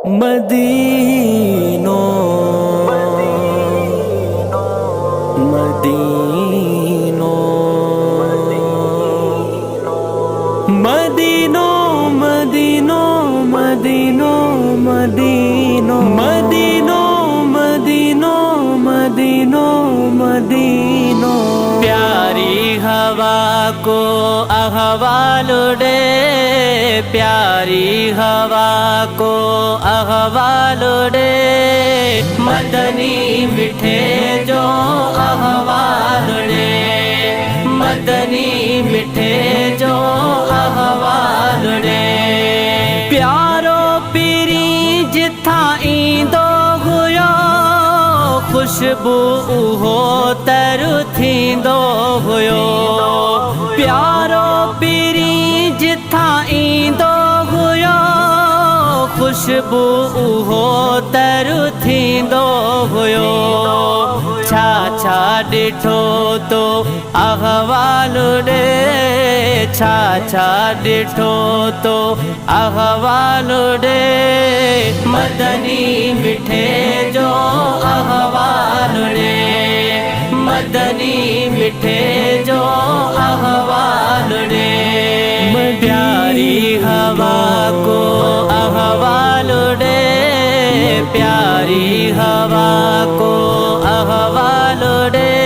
मदीनो मदीनो मदीनो मदीनो मदीनो मदीनो मदीनो मदीनो मदीनो मदीनो प्यारी हवा को अहवाल उड़े, प्यारी हवा को अहवाल उड़े, मदनी मिठे जो अहवाल उड़े, मदनी मिठे जो अहवाल उड़े। प्यारो पीरी जिथा ईंदो हुयो, खुशबू हो तरु थींदो हुयो। प्यारो पीरी जिथा ईंदो हुयो, खुशबू हो तरु थींदो हुयो। छा छा ॾिठो तो अहवाल उड़े, छा छा ॾिठो तो अहवाल उड़े, मदनी मिठे जो अहवाल उड़े, मदनी मिठे जो अहवाल उड़े। प्यारी हवा को अहवाल उड़े, प्यारी हवा को अहवाल उड़े,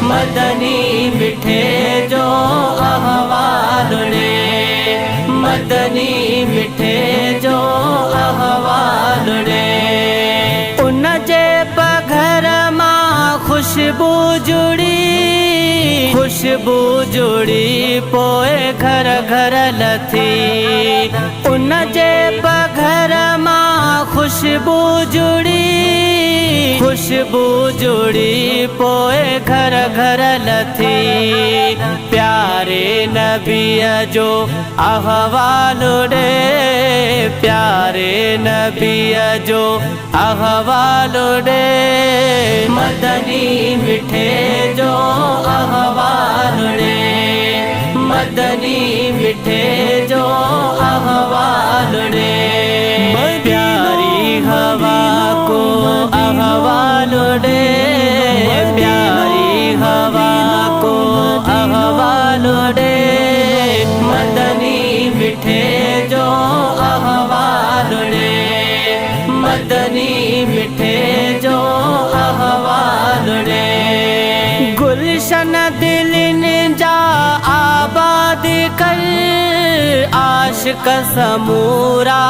मदनी मिठे जो अहवाल उड़े, मदनी मिठे जो अहवाल उड़े। उन जे पघर मां खुशबू जुड़ी, खुशबू जुड़ी पोए घर घर लथी। उन जे पघर मां खुशबू जुड़ी, खुशबू जुड़ी पोए घर घर लथी। प्यारे नबीअ जो अहवाल उड़े, प्यारे नबीअ जो अहवाल उड़े, मदनी मिठे जो अहवाल उड़े, मदनी मिठे जो अहवाल उड़े। प्यारी हवा को अहवाल उड़े, प्यारी हवा को अहवाल उड़े, मदनी मिठे जो अहवाल उड़े, मदनी मिठे जो अहवाल उड़े। गुलशन दिलिन जा आबाद कर, आशिक समूरा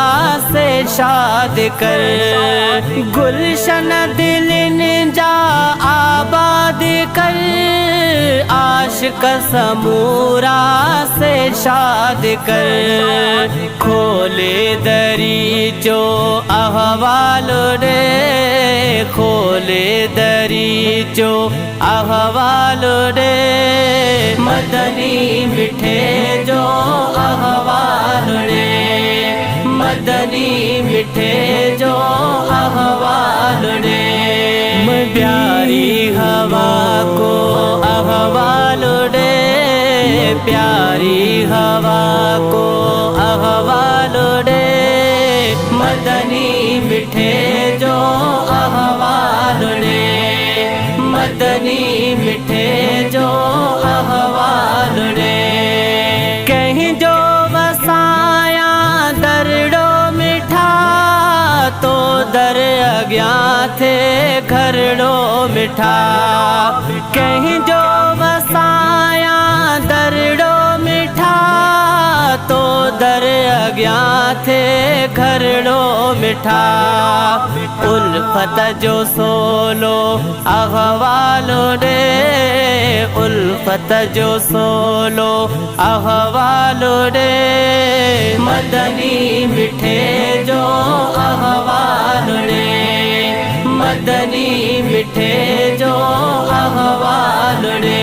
से शाद कर। गुलशन दिलिन जा आबाद कर, आशिक समूरा से शाद कर। खोले दरी जो अहवाल उड़े, खोले दरी जो अहवाल उड़े, मदनी मिठे जो अहवाल उड़े, मदनी मिठे जो अहवाल उड़े। प्यारी हवा को अहवाल उड़े, प्यारी हवा को अहवाल उड़े, मदनी मिठे जो अहवाल उड़े, मदनी मिठे जो अहवाल उड़े। कहीं जो वसाया दरड़ो मिठा, तो दर अज्ञा थे घरड़ो मिठा। कहीं जो वसाया दरड़ो मिठा, तो दर अज्ञा थे घरड़ो मिठा। उल्फत जो सोलो अहवाल उड़े, उल्फत जो सोलो अहवाल उड़े, मदनी मिठे जो अहवाल उड़े, मदनी मिठे जो अहवाल उड़े।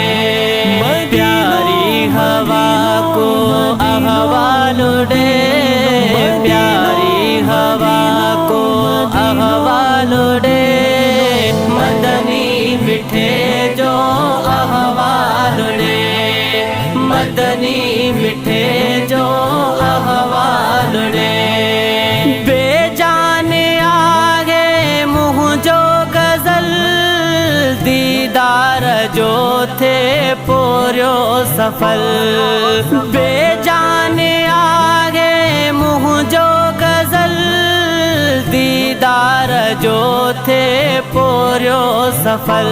प्यारी हवा को अहवाल उड़े, प्यारी हवा को अहवाल उड़े, मदनी मिठे जो अहवाल उड़े, मदनी मिठे जो अहवाल उड़े। बेजान सफल। बेजान आगे मुँह जो गजल, दीदार जो थे पोर्यो सफल।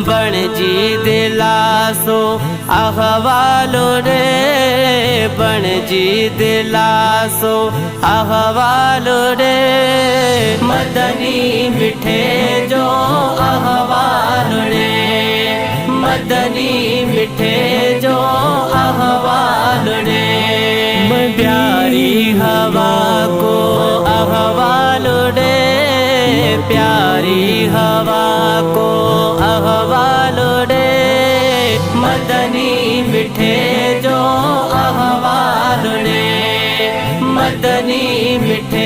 बण जी दिलासो अहवालो रे, बण जी दिलासो अहवालो रे। मदनी मिठे जो अहवालो रे, मदनी मिठे जो अहवालो रे। प्यारी हवा को अहवालो रे, प्यारी हवा को अहवालो रे। मदनी मिठे जो अहवालो रे, मदनी मिठे